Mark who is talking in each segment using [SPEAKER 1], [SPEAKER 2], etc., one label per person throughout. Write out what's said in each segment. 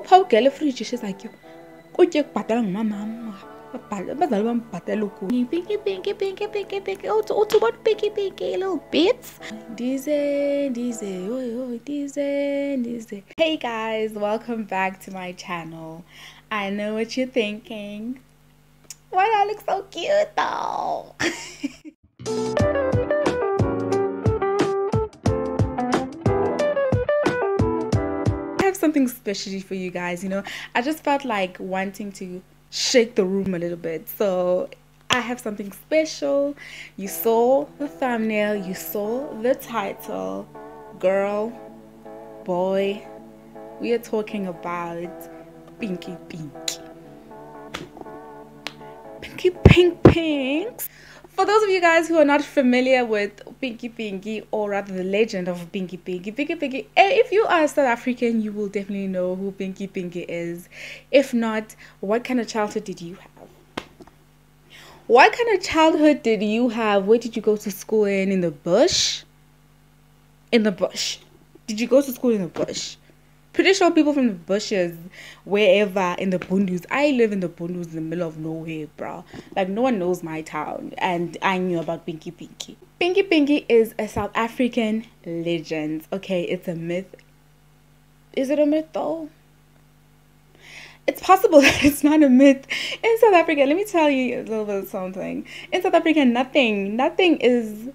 [SPEAKER 1] uphawugele efriji, she's like, yo, kutye kubhatala ngumamam. Abazali bambhatala ukutya. Pinky. Uthi ubona pinky, little bits. Dize. Hey guys, welcome back to my channel. I know what you're thinking. Why do I look so cute though? I have something special for you guys, you know. I just felt like wanting to shake the room a little bit, so I have something special. You saw the thumbnail, you saw the title. Girl, boy, we are talking about Pinky. Pinks. For those of you guys who are not familiar with Pinky, or rather the legend of Pinky, if you are South African, you will definitely know who Pinky is. If not, what kind of childhood did you have? What kind of childhood did you have? Where did you go to school in the bush? In the bush. Did you go to school in the bush? Pretty sure people from the bushes, wherever in the Bundus. I live in the Bundus in the middle of nowhere, bro. Like, no one knows my town. And I knew about Pinky. Pinky is a South African legend. Okay, it's a myth. Is it a myth though? It's possible that it's not a myth. In South Africa, let me tell you a little bit of something. In South Africa, nothing is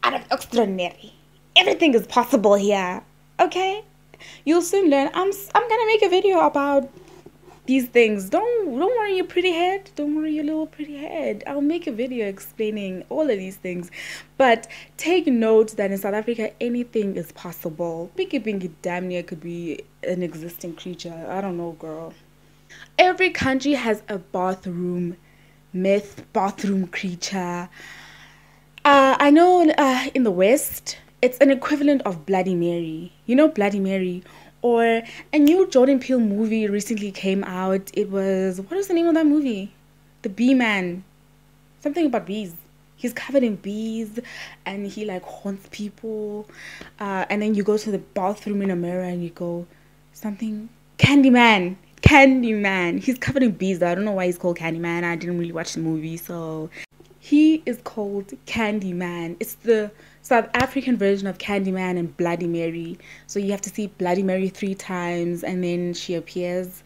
[SPEAKER 1] out of extraordinary. Everything is possible here. Okay, you'll soon learn. I'm gonna make a video about these things. Don't worry your pretty head. Don't worry your little pretty head. I'll make a video explaining all of these things. But take note that in South Africa, anything is possible. Pinky damn near could be an existing creature. I don't know, girl. Every country has a bathroom myth, bathroom creature. I know in the West, it's an equivalent of Bloody Mary. You know Bloody Mary? Or a new Jordan Peele movie recently came out. It was, what was the name of that movie? The Bee Man. Something about bees. He's covered in bees and he like haunts people. And then you go to the bathroom in a mirror and you go, something, Candyman. He's covered in bees. I don't know why he's called Candyman. I didn't really watch the movie, so he is called Candyman. It's the South African version of Candyman and Bloody Mary. So you have to see Bloody Mary 3 times and then she appears.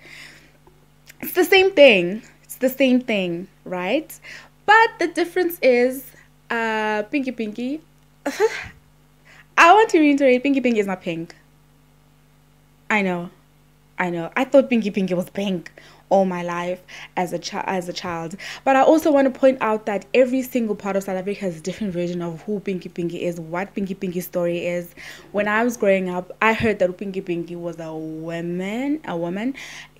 [SPEAKER 1] It's the same thing. Right? But the difference is Pinky. I want to reiterate, Pinky is not pink. I know. I thought Pinky was pink all my life as a child. But I also want to point out that every single part of South Africa has a different version of who Pinky is, what Pinky's story is. When I was growing up, I heard that Pinky was a woman.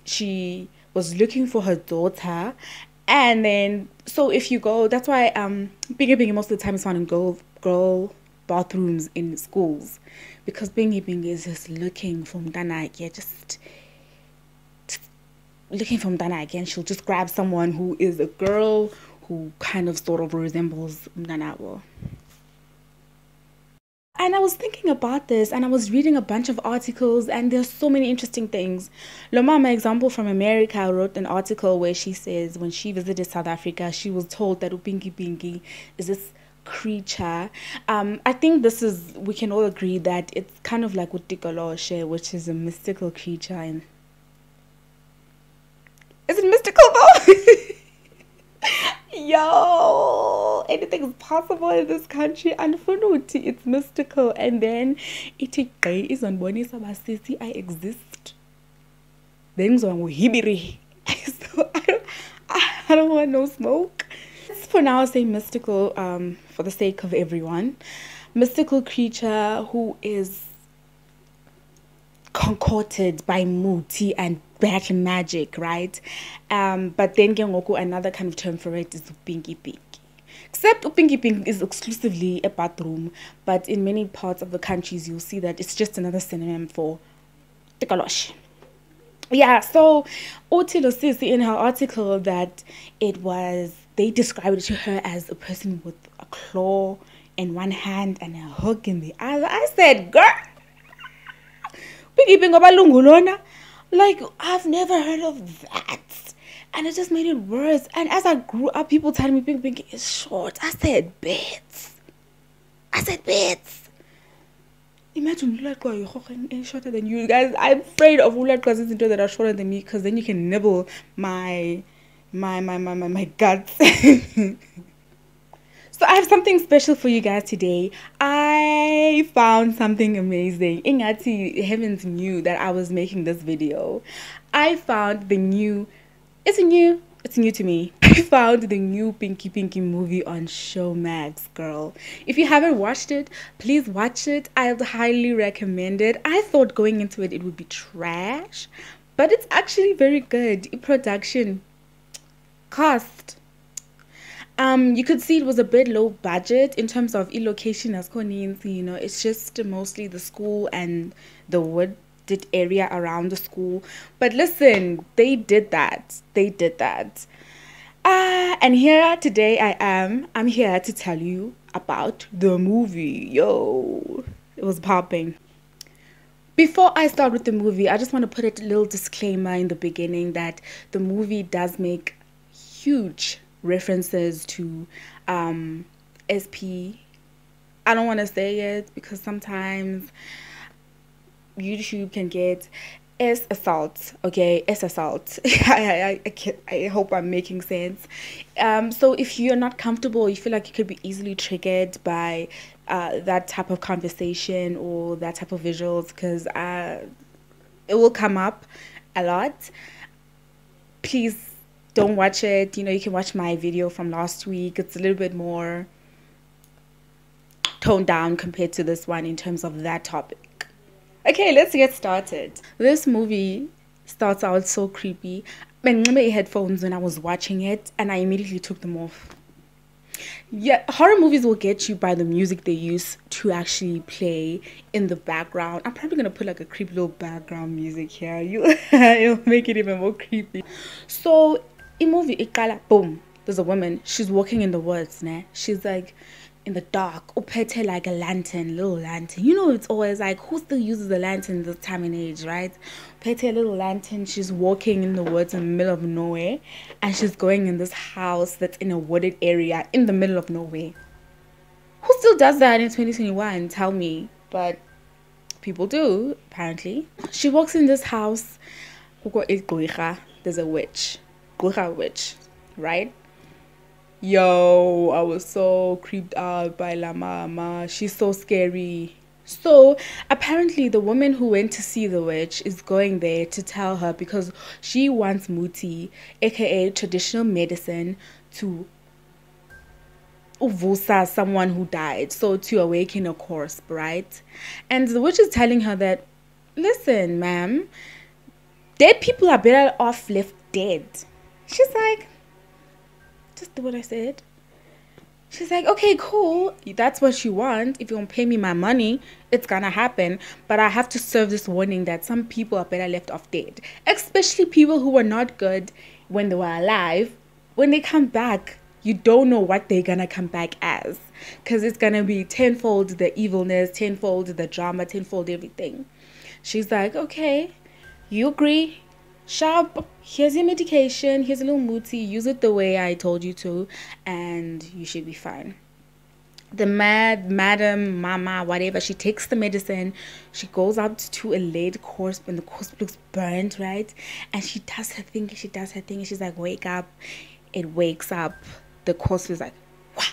[SPEAKER 1] She was looking for her daughter. And then, so if you go, that's why Pinky most of the time is found in girl bathrooms in schools. Because Pinky is just looking from Danake, looking from Dana again. She'll just grab someone who is a girl who kind of sort of resembles Mnanawo. And I was thinking about this and I was reading a bunch of articles and there's so many interesting things. Lomama, example from America, wrote an article where she says when she visited South Africa, she was told that Pinky is this creature. I think we can all agree that it's kind of like Utikoloche, which is a mystical creature. And is it mystical though? Yo, anything is possible in this country. Unfortunately, it's mystical. And then iti is on bonisa basisi I exist. Then so I don't want no smoke. Let's for now say mystical for the sake of everyone. Mystical creature who is concocted by Muti and black magic, right? But then another kind of term for it is Pinky. Except Pinky is exclusively a bathroom, but in many parts of the countries you'll see that it's just another synonym for Tikalosh. Yeah, so Otilo says in her article that they described it to her as a person with a claw in one hand and a hook in the other. I said, girl, Like, I've never heard of that. And it just made it worse. And as I grew up, people telling me Pinky Pinky is short. I said bits. Imagine Ulatwa is shorter than you guys. I'm afraid of Ulatwa's that are shorter than me, because then you can nibble my guts. So I have something special for you guys today. I found something amazing. Ingati heavens knew that I was making this video. I found the new, it's new to me. I found the new Pinky Pinky movie on Showmax, girl. If you haven't watched it, please watch it. I would highly recommend it. I thought going into it would be trash, but it's actually very good. Production, cast, you could see it was a bit low budget in terms of location as Konins, you know, it's just mostly the school and the wooded area around the school. But listen, they did that. And here today I'm here to tell you about the movie. Yo, it was popping. Before I start with the movie, I just want to put a little disclaimer in the beginning that the movie does make huge references to SP. I don't want to say it because sometimes YouTube can get S assault. Okay, S assault. I hope I'm making sense. So if you're not comfortable, you feel like you could be easily triggered by that type of conversation or that type of visuals, because it will come up a lot. Please don't watch it. You know, you can watch my video from last week. It's a little bit more toned down compared to this one in terms of that topic. Okay, let's get started. This movie starts out so creepy. I remember headphones when I was watching it, and I immediately took them off. Yeah, horror movies will get you by the music they use to actually play in the background. I'm probably gonna put like a creepy little background music here. It'll make it even more creepy. So in movie, boom, there's a woman. She's walking in the woods, né? She's like in the dark. Upete like a lantern, little lantern. You know, it's always like, who still uses a lantern this time and age, right? Upete a little lantern. She's walking in the woods in the middle of nowhere, and she's going in this house that's in a wooded area in the middle of nowhere. Who still does that in 2021? Tell me. But people do, apparently. She walks in this house. There's a witch. Witch, right? Yo, I was so creeped out by La Mama. She's so scary. So apparently the woman who went to see the witch is going there to tell her, because she wants muti, aka traditional medicine, to uvusa someone who died, so to awaken a corpse, right? And the witch is telling her that, listen, ma'am, dead people are better off left dead. She's like, just do what I said. She's like, okay, cool. That's what you want. If you don't pay me my money, it's gonna happen. But I have to serve this warning that some people are better left off dead. Especially people who were not good when they were alive. When they come back, you don't know what they're gonna come back as. Because it's gonna be tenfold the evilness, tenfold the drama, tenfold everything. She's like, okay, you agree? Sharp, here's your medication, here's a little muti, use it the way I told you to, and you should be fine. The madam, mama, whatever, she takes the medicine, she goes out to a laid corpse, and the corpse looks burnt, right? And she does her thing, and she's like, wake up. It wakes up, the corpse is like, wah,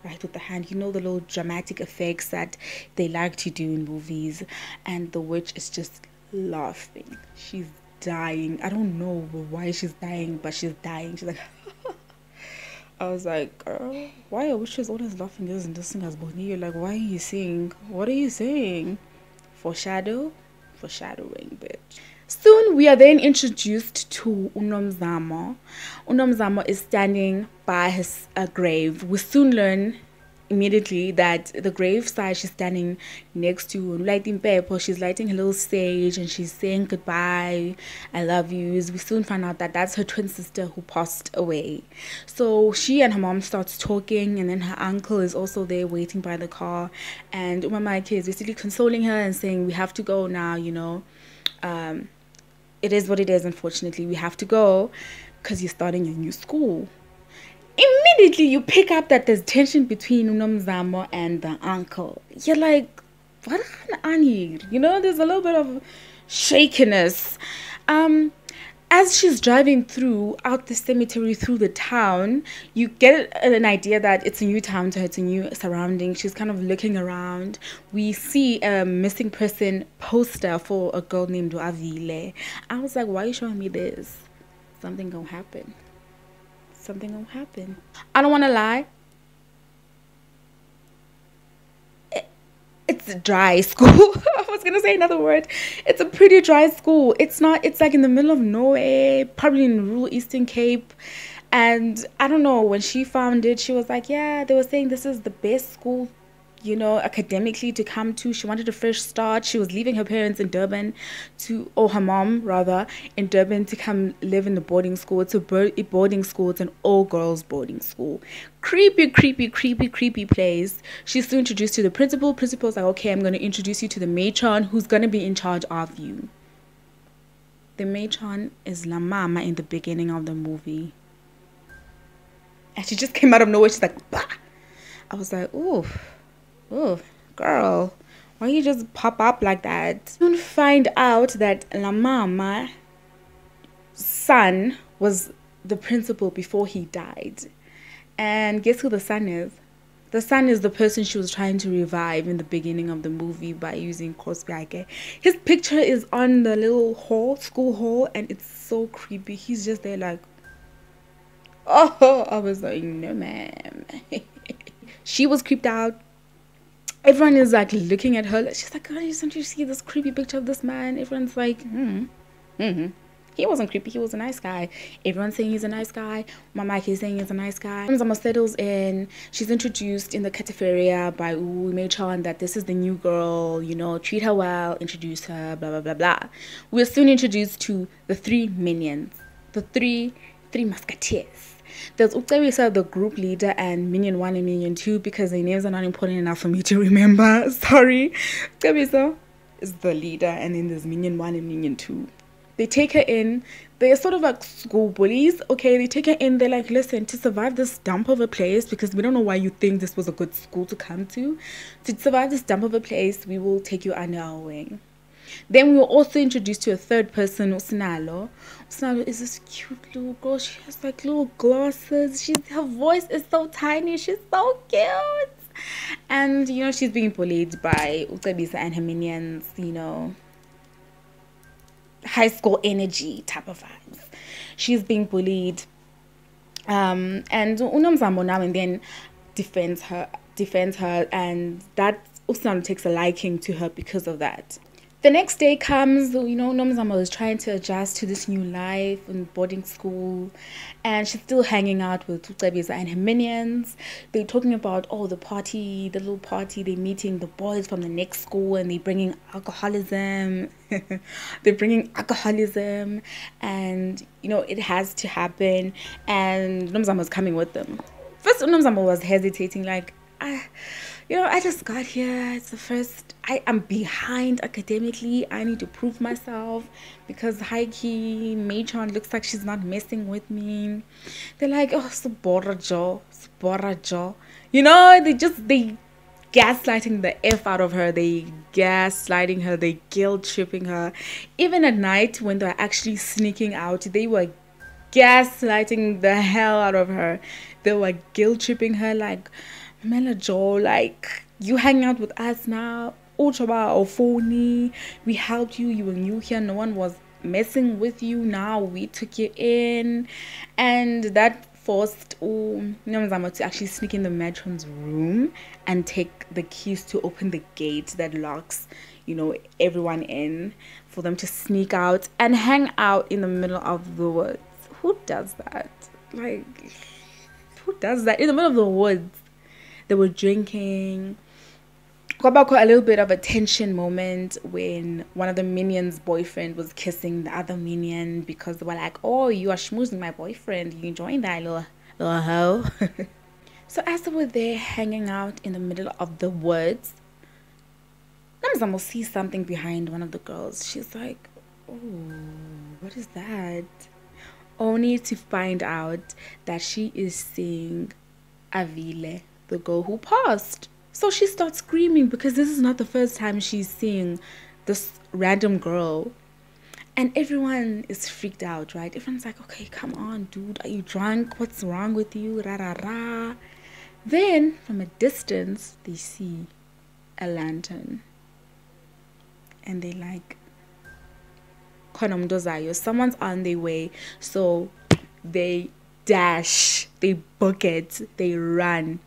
[SPEAKER 1] right, with the hand. You know, the little dramatic effects that they like to do in movies, and the witch is just laughing. She's dying. I don't know why she's dying, but she's dying. She's like, I was like, girl, why are witches always laughing? Isn't this thing as bonny? You're like, why are you saying? What are you saying? Foreshadowing, bitch. Soon we are then introduced to Unomzamo. Unomzamo is standing by his grave. We soon learn immediately that the graveside she's standing next to, lighting pepper, she's lighting a little sage and she's saying goodbye, I love yous. We soon find out that that's her twin sister who passed away. So she and her mom starts talking, and then her uncle is also there waiting by the car, and Umamake is basically consoling her and saying, we have to go now, it is what it is, unfortunately, we have to go because you're starting a new school. Immediately you pick up that there's tension between Unomzamo and the uncle. You're like, what an there's a little bit of shakiness. As she's driving out the cemetery, through the town, you get an idea that it's a new town to her, it's a new surrounding. She's kind of looking around. We see a missing person poster for a girl named Avile. I was like, why are you showing me this? Something gonna happen. Something will happen. I don't want to lie. It's a dry school. I was going to say another word. It's a pretty dry school. It's like in the middle of nowhere, probably in rural Eastern Cape. And I don't know, when she found it, she was like, yeah, they were saying this is the best school, academically to come to. She wanted a fresh start. She was leaving her parents in Durban or her mom rather, in Durban to come live in the boarding school. It's a boarding school. It's an all-girls boarding school. Creepy place. She's still introduced to the principal. Principal's like, okay, I'm going to introduce you to the matron who's going to be in charge of you. The matron is La Mama in the beginning of the movie. And she just came out of nowhere. She's like, bah! I was like, ooh. Oh, girl, why you just pop up like that? Soon find out that La Mama's son was the principal before he died. And guess who the son is? The son is the person she was trying to revive in the beginning of the movie by using Kospiake. His picture is on the little school hall, and it's so creepy. He's just there like, oh, I was like, no, ma'am. She was creeped out. Everyone is like looking at her. She's like, oh, don't you see this creepy picture of this man? Everyone's like, He wasn't creepy. He was a nice guy. Everyone's saying he's a nice guy. Mama is saying he's a nice guy. Zama settles in. She's introduced in the cafeteria by Ume-chan that this is the new girl, treat her well, introduce her, blah, blah, blah, blah. We're soon introduced to the three minions, the three musketeers. There's Ucebisa, the group leader, and Minion 1 and Minion 2, because their names are not important enough for me to remember. Sorry. Ucebisa is the leader, and then there's Minion 1 and Minion 2. They take her in. They're sort of like school bullies. Okay, they take her in. They're like, listen, to survive this dump of a place, because we don't know why you think this was a good school to come to survive this dump of a place, we will take you under our wing. Then we were also introduced to a third person, Usinalo. Usinalo is this cute little girl. She has like little glasses. Her voice is so tiny. She's so cute. And, she's being bullied by Ucebisa and her minions, high school energy type of vibes. She's being bullied. And Unomzamo now and then defends her. And that Usinalo takes a liking to her because of that. The next day comes, Nomzamo is trying to adjust to this new life in boarding school, and she's still hanging out with Tucebisa and her minions. They're talking about, the little party, they're meeting the boys from the next school, and they're bringing alcoholism. And, it has to happen, and Nomzamo's coming with them. First, Nomzamo was hesitating, like, I just got here. It's the first. I'm behind academically. I need to prove myself because Heike Matron looks like she's not messing with me. They're like, oh, Saborajo. They gaslighting the F out of her. They gaslighting her. They guilt tripping her. Even at night when they're actually sneaking out, they were gaslighting the hell out of her. They were guilt tripping her like, Mela Joe, like, you hang out with us now. Ochaba or phony. We helped you. You were new here. No one was messing with you. Now we took you in. And that forced Nomzamo to actually sneak in the matron's room and take the keys to open the gate that locks, everyone in, for them to sneak out and hang out in the middle of the woods. Who does that? Like, who does that in the middle of the woods? They were drinking. Got a little bit of a tension moment when one of the minions' boyfriend was kissing the other minion because they were like, "Oh, you are schmoozing my boyfriend. You enjoying that little hoe?" So as they were there hanging out in the middle of the woods, Namzamo sees something behind one of the girls. She's like, "Oh, what is that?" Only to find out that she is seeing Avile, the girl who passed. So she starts screaming because this is not the first time she's seeing this random girl. And everyone is freaked out, right? Everyone's like, "Okay, come on, dude. Are you drunk? What's wrong with you? Ra ra ra." Then, from a distance, they see a lantern. And they like, someone's on their way. So they dash, they book it, they run.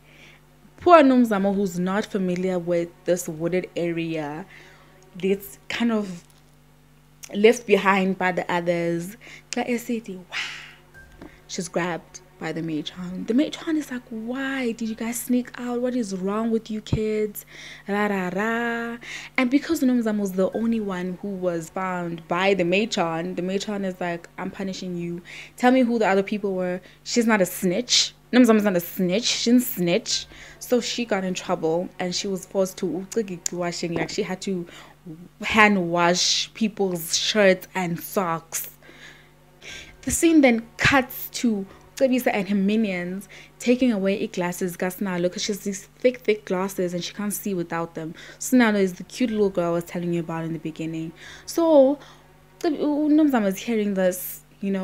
[SPEAKER 1] Poor Nomzamo, who's not familiar with this wooded area, gets kind of left behind by the others. She's grabbed by the matron. The matron is like, "Why did you guys sneak out? What is wrong with you kids? Ra ra ra." And because Nomzamo was the only one who was found by the matron is like, "I'm punishing you. Tell me who the other people were." She's not a snitch. Nomzamo's not a snitch. She didn't snitch. So she got in trouble and she was forced to washing. Like she had to hand wash people's shirts and socks. The scene then cuts to Cebisa and her minions taking away glasses Gasnalo because she has these thick glasses and she can't see without them. Snalo is the cute little girl I was telling you about in the beginning. So Nomzamo is hearing this,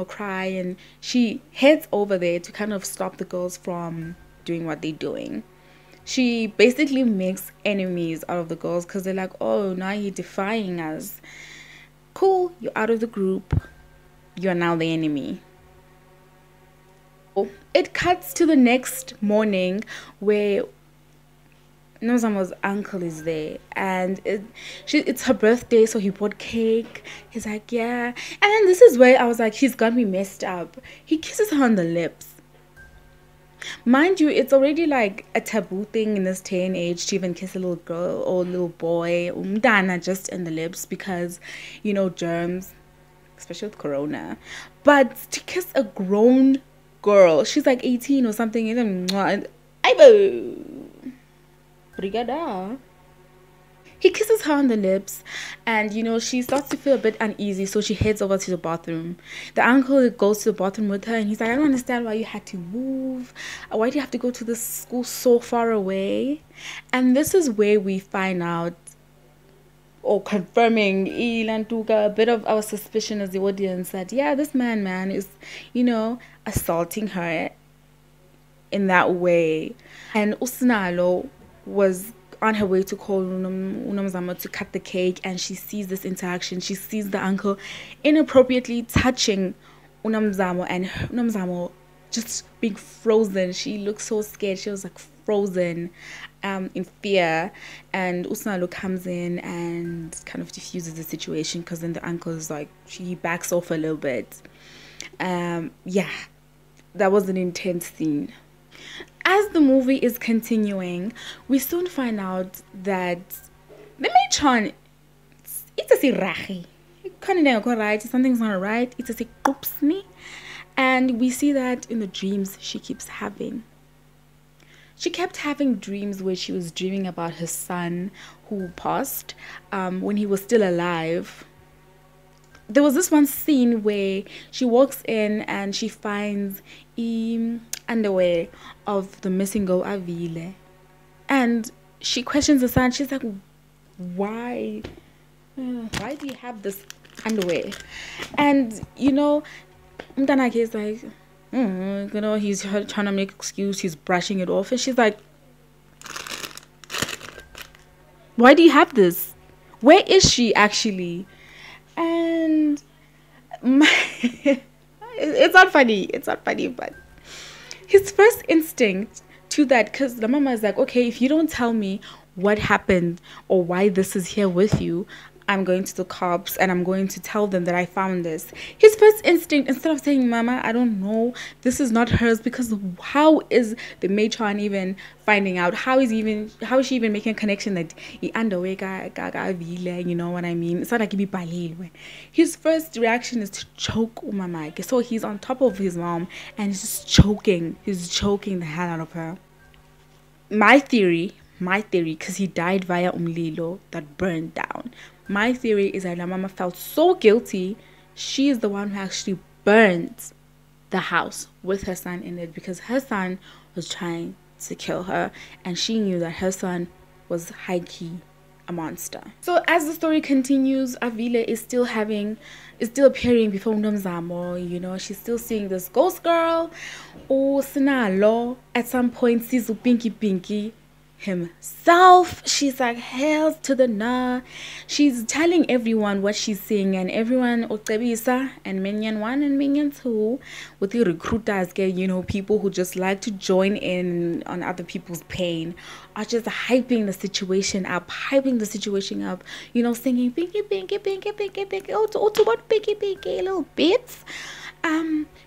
[SPEAKER 1] cry, and she heads over there to kind of stop the girls from doing what they're doing. She basically makes enemies out of the girls because they're like, "Oh, now you're defying us. Cool, you're out of the group. You're now the enemy." It cuts to the next morning where Nozamo's uncle is there and it's her birthday, so he bought cake. He's like, "Yeah." And then this is where I was like, he's got me messed up. He kisses her on the lips. Mind you, it's already like a taboo thing in this day and age to even kiss a little girl or a little boy, umdana, just in the lips because, germs, especially with corona. But to kiss a grown girl, she's like 18 or something, Brigada. He kisses her on the lips and she starts to feel a bit uneasy, so she heads over to the bathroom. The uncle goes to the bathroom with her and he's like, "I don't understand why you had to move. Why do you have to go to this school so far away?" And this is where we find out, or confirming a bit of our suspicion as the audience, that yeah, this man is assaulting her in that way. And Usnalo was on her way to call Unamzamo to cut the cake, and she sees this interaction. She sees the uncle inappropriately touching Unamzamo, and Unamzamo just being frozen. She looked so scared. She was like frozen in fear. And Usnalo comes in and kind of diffuses the situation, because then the uncle is like, she backs off a little bit. Yeah, that was an intense scene. As the movie is continuing, we soon find out that the matron, it's a sirachi. Something's not right. It's a sikupsni. And we see that in the dreams she keeps having. She kept having dreams where she was dreaming about her son who passed when he was still alive. There was this one scene where she walks in and she finds underwear of the missing girl Avile, and she questions the son. She's like, why do you have this underwear? And Mtanake is like, he's trying to make excuse, he's brushing it off, and she's like, why do you have this? Where is she actually? And it's not funny, but his first instinct to that, because the mama is like, okay, if you don't tell me what happened or why this is here with you, I'm going to the cops and I'm going to tell them that I found this. His first instinct, instead of saying, Mama, I don't know, this is not hers, because how is the matron even finding out? How is she even making a connection that he underwear, you know what I mean? It's not like he be. His first reaction is to choke Mama. So he's on top of his mom and he's just choking. He's choking the hell out of her. My theory, because he died via umlilo that burned down. My theory is that Mama felt so guilty, she is the one who actually burned the house with her son in it, because her son was trying to kill her and she knew that her son was high-key a monster. So as the story continues, Avile is still appearing before Nomzamo, you know, she's still seeing this ghost girl. Oh, Sinalo, at some point sees Pinky himself. She's like, hells to the nah. She's telling everyone what she's seeing, and everyone, Otsebisa and Minion 1 and Minion 2, with the recruiters, you know, people who just like to join in on other people's pain, are just hyping the situation up, you know, singing Pinky, oh, to what Pinky, little bits.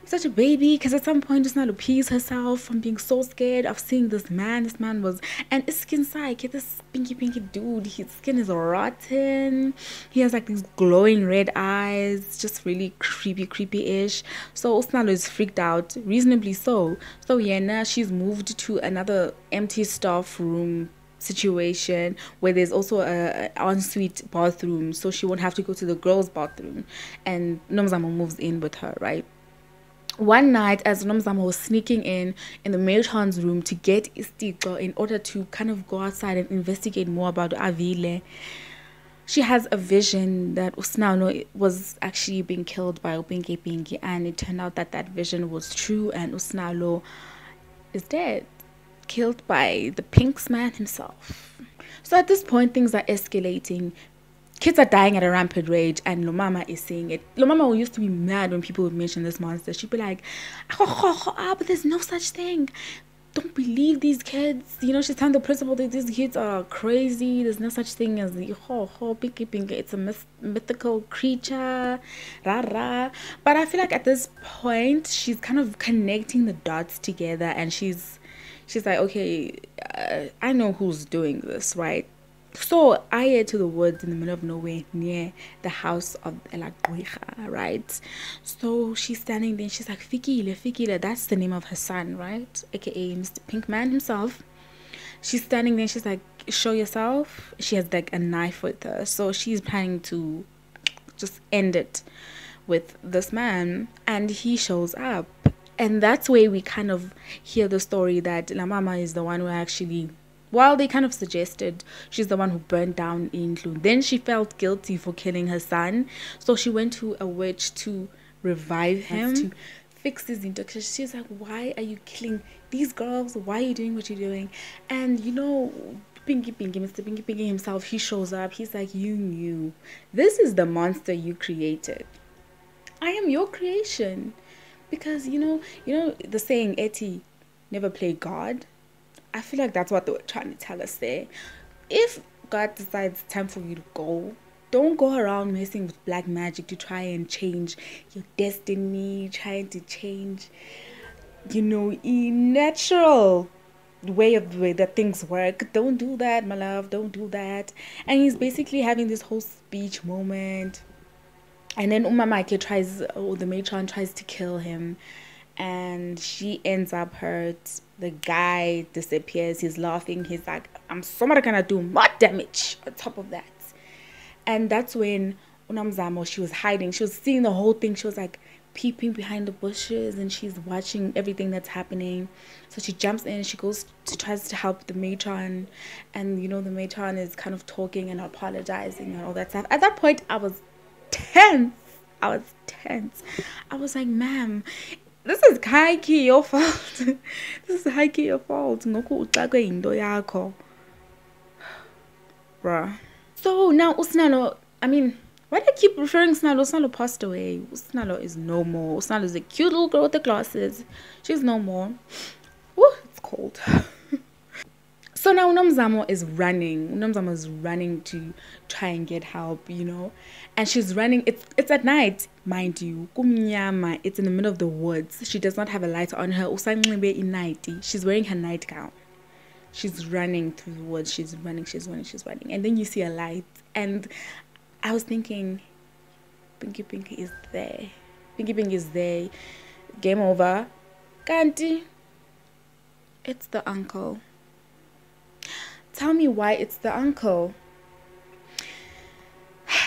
[SPEAKER 1] Such a baby, because at some point just not appease herself from being so scared of seeing this man. This man was, and his skin side, this pinky dude, his skin is rotten. He has like these glowing red eyes, just really creepy-ish. So Osnalo is freaked out, reasonably so. So Yena, she's moved to another empty staff room situation where there's also a ensuite bathroom, so she won't have to go to the girls' bathroom, and Nomzamo moves in with her, right? One night, as Nomzamo was sneaking in the matron's room to get Istiqo in order to kind of go outside and investigate more about Avile, she has a vision that Usnalo was actually being killed by Pinky, and it turned out that that vision was true, and Usnalo is dead, killed by the Pink's man himself. So at this point, things are escalating. Kids are dying at a rampant rage, and Lomama is seeing it. Lomama used to be mad when people would mention this monster. She'd be like, but there's no such thing. Don't believe these kids. You know, she's telling the principal that these kids are crazy. There's no such thing as the Pinky. It's a mythical creature. Rah. But I feel like at this point, she's kind of connecting the dots together, and she's like, okay, I know who's doing this, right? So I head to the woods in the middle of nowhere near the house of Elagwicha, right? So she's standing there and she's like, Fikile, that's the name of her son, right? AKA Mr. Pinkman himself. She's standing there and she's like, show yourself. She has like a knife with her. So she's planning to just end it with this man, and he shows up. And that's where we kind of hear the story that La Mama is the one who actually, well, they kind of suggested she's the one who burned down Indlu. Then she felt guilty for killing her son. So she went to a witch to revive him, to fix his intoxication. She's like, why are you killing these girls? Why are you doing what you're doing? And, you know, Mr. Pinky himself, he shows up. He's like, you knew. This is the monster you created. I am your creation. Because, you know the saying, Eti, never play God. I feel like that's what they were trying to tell us there. If God decides it's time for you to go, don't go around messing with black magic to try and change your destiny, trying to change, you know, a natural way that things work. Don't do that, my love. Don't do that. And he's basically having this whole speech moment. And then the matron tries to kill him, and she ends up hurt. The guy disappears. He's laughing. He's like, I'm somebody gonna do more damage on top of that. And that's when Unamzamo, she was hiding. She was seeing the whole thing. She was like peeping behind the bushes, and she's watching everything that's happening. So she jumps in. She tries to help the matron, and you know, the matron is kind of talking and apologizing and all that stuff. At that point, I was tense. I was like, ma'am, this is high-key your fault. This is high-key your fault. Bruh. So now Usnalo, I mean, why do I keep referring to Usnalo? Usnalo passed away. Usnalo is no more. Usnalo is a cute little girl with the glasses. She's no more. Woo, it's cold. So now Unomzamo is running. Unomzamo is running to try and get help, you know. And she's running. It's at night, mind you. Kumnyama. It's in the middle of the woods. She does not have a light on her. Usanxibe inaiti. She's wearing her nightgown. She's running through the woods. She's running. And then you see a light. And I was thinking, Pinky is there. Pinky is there. Game over. Kanti. It's the uncle. Tell me why it's the uncle.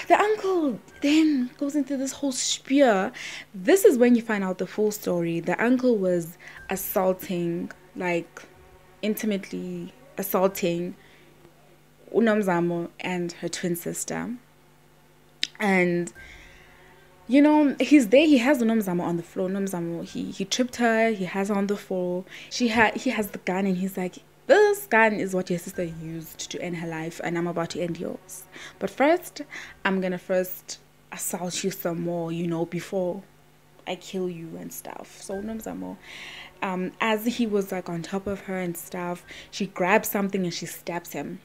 [SPEAKER 1] The uncle then goes into this whole spear. This is when you find out the full story. The uncle was assaulting, like intimately assaulting Unomzamo and her twin sister. And you know, he's there. He has Unomzamo on the floor. Unomzamo, he tripped her. He has her on the floor. He has the gun, and he's like, this gun is what your sister used to end her life, and I'm about to end yours. But first, I'm gonna assault you some more, you know, before I kill you and stuff. So Unomzamo, as he was like on top of her and stuff, she grabs something and she stabs him.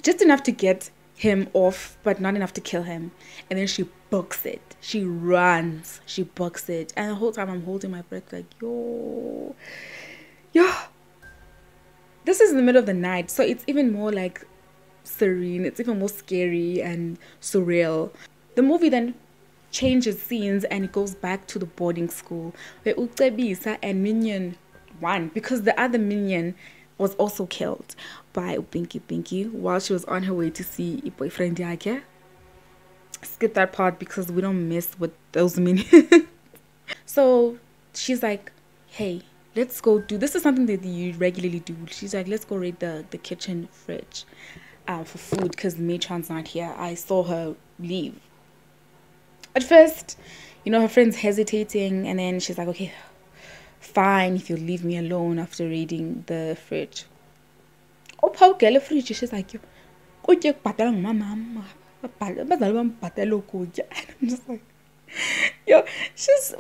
[SPEAKER 1] Just enough to get him off, but not enough to kill him. And then she books it. She runs. She books it. And the whole time I'm holding my breath like, yo. This is in the middle of the night, so it's even more like serene. It's even more scary and surreal. The movie then changes scenes and it goes back to the boarding school where Ucebisa and Minion won, because the other Minion was also killed by Pinky while she was on her way to see her boyfriend yake. Skip that part because we don't mess with those Minions. So she's like, hey, let's go do, this is something that you regularly do. She's like, let's go raid the kitchen fridge for food because the matron's not here. I saw her leave. At first, you know, her friend's hesitating, and then she's like, okay, fine, if you leave me alone after raiding the fridge. Fridge. She's like, I'm just like, yo, she's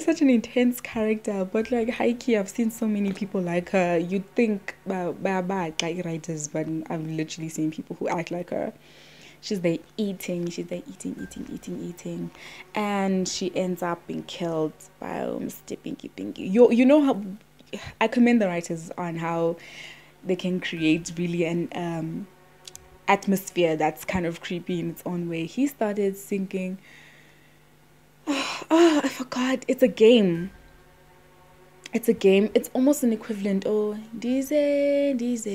[SPEAKER 1] such an intense character, but like high key, I've seen so many people like her. You'd think bad like writers, but I've literally seen people who act like her. She's there eating, and she ends up being killed by Mr. Pinky. You know how I commend the writers on how they can create really an atmosphere that's kind of creepy in its own way. He started singing. Oh, I forgot. It's a game. It's almost an equivalent. Oh, dize, oh, dize.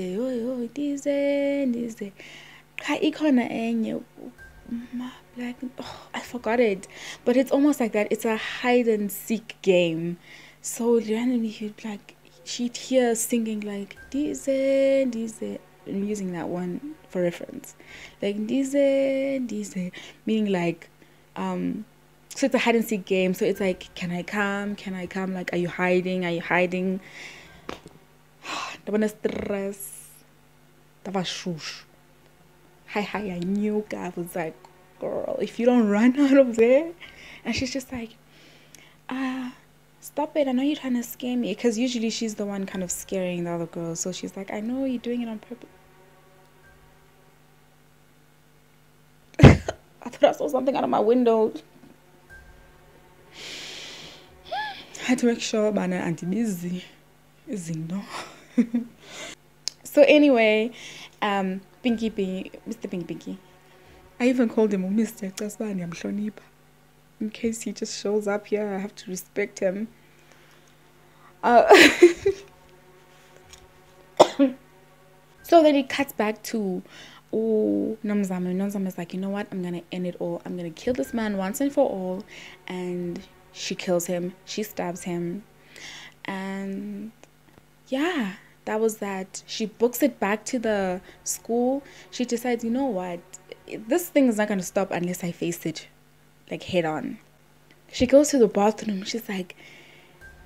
[SPEAKER 1] Like, oh, I forgot it. But it's almost like that. It's a hide and seek game. So randomly she'd hear singing like dize. I'm using that one for reference. Like dize, meaning like so it's a hide and seek game. So it's like, can I come? Like, are you hiding? I wanna stress. That was shush. Hi, I knew. I was like, girl, if you don't run out of there. And she's just like, stop it. I know you're trying to scare me. Because usually she's the one kind of scaring the other girl. So she's like, I know you're doing it on purpose. I thought I saw something out of my window. I had to make sure Bana Auntie busy. No. So anyway, Mr. Pinky. I even called him Mr. In case he just shows up here, I have to respect him. So then it cuts back to Nomzamo. Nomzamo is like, you know what? I'm gonna end it all. I'm gonna kill this man once and for all. And she kills him. She stabs him. And yeah, that was that. She books it back to the school. She decides, you know what? This thing is not gonna stop unless I face it, like, head on. She goes to the bathroom. She's like,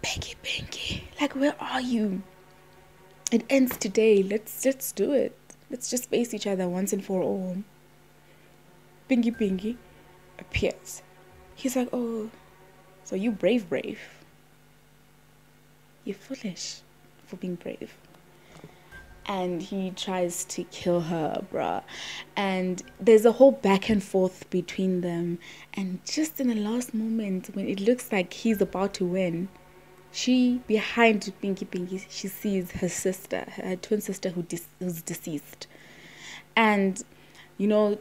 [SPEAKER 1] Pinky, like, where are you? It ends today. Let's do it. Let's just face each other once and for all. Pinky appears. He's like, oh, so you brave. You're foolish for being brave. and he tries to kill her, bruh. And there's a whole back and forth between them. And just in the last moment, when it looks like he's about to win, she, behind Pinky, she sees her sister, her twin sister who's deceased. And, you know,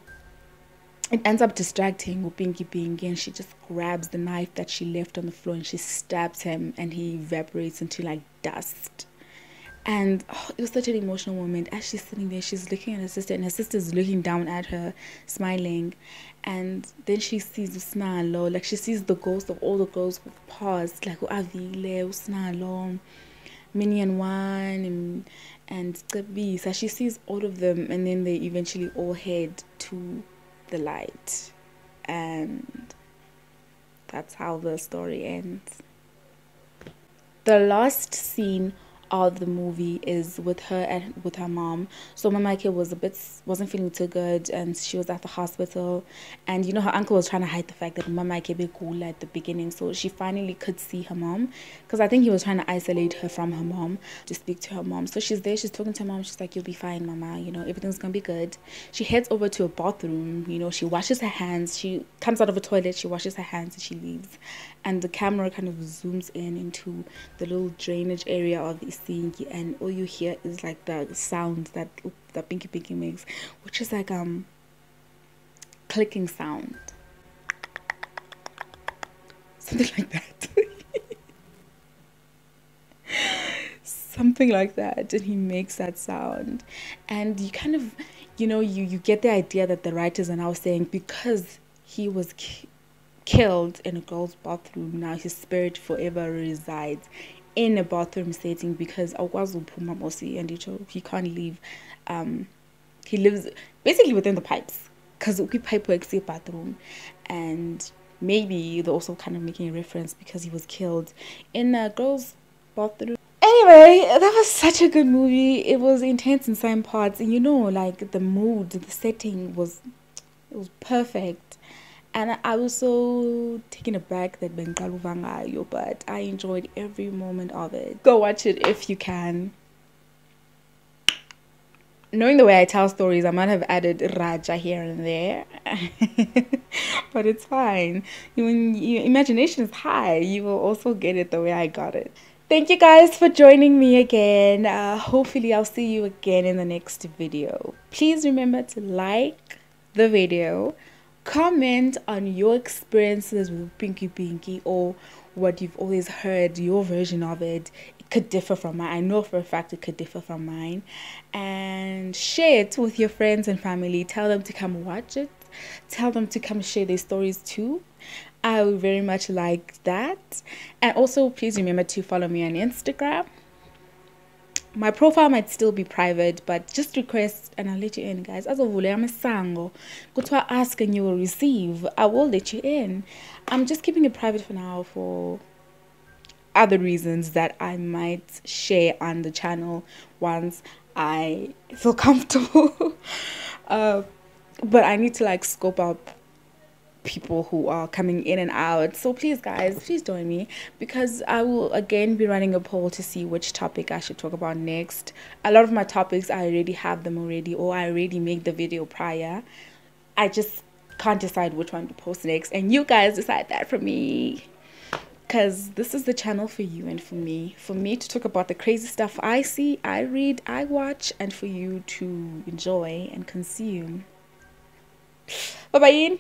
[SPEAKER 1] it ends up distracting with Pinky, and she just grabs the knife that she left on the floor and she stabs him, and he evaporates into like dust. And it was such an emotional moment. As she's sitting there, she's looking at her sister, and her sister's looking down at her, smiling. And then she sees Usnalo, like she sees the ghost of all the girls who've passed, like Avile, Usnalo, Minion One, and Tsebisa. She sees all of them, and then they eventually all head to the light. And that's how the story ends. The last scene of the movie is with her and with her mom. So Mama Ike wasn't feeling too good, and she was at the hospital, and you know her uncle was trying to hide the fact that Mama Ike be cool at the beginning, so she finally could see her mom, because I think he was trying to isolate her from her mom, to speak to her mom. So she's there, she's talking to her mom, she's like, you'll be fine, Mama, you know, everything's gonna be good. She heads over to a bathroom, you know, she washes her hands, she comes out of a toilet, she washes her hands, and she leaves. And the camera kind of zooms in into the little drainage area of the sink, and all you hear is like the sound that Pinky makes, which is like clicking sound, something like that. Something like that, and he makes that sound, and you kind of, you know, you get the idea that the writers are now saying, because he was killed in a girl's bathroom, now his spirit forever resides in a bathroom setting, because and he can't leave. He lives basically within the pipes, because pipe works in bathroom. And maybe they're also kind of making a reference because he was killed in a girl's bathroom. Anyway, that was such a good movie. It was intense in some parts, and you know, like the mood, the setting was perfect. And I was so taken aback that Bengaluvangayo, but I enjoyed every moment of it. Go watch it if you can. Knowing the way I tell stories, I might have added Raja here and there. But it's fine. When your imagination is high, you will also get it the way I got it. Thank you guys for joining me again. Hopefully I'll see you again in the next video. Please remember to like the video, comment on your experiences with Pinky, or what you've always heard, your version of it. It could differ from mine. I know for a fact it could differ from mine. And share it with your friends and family. Tell them to come watch it. Tell them to come share their stories too. I would very much like that. And also, please remember to follow me on Instagram. My profile might still be private, but just request and I'll let you in, guys. As of I'm a sango. Go to ask and you will receive. I will let you in. I'm just keeping it private for now for other reasons that I might share on the channel once I feel comfortable. But I need to like scope out people who are coming in and out. So please, guys, please join me, because I will again be running a poll to see which topic I should talk about next. A lot of my topics, I already have them already, or I already made the video prior. I just can't decide which one to post next, and you guys decide that for me, because this is the channel for you and for me to talk about the crazy stuff I see, I read, I watch, and for you to enjoy and consume. Bye bye.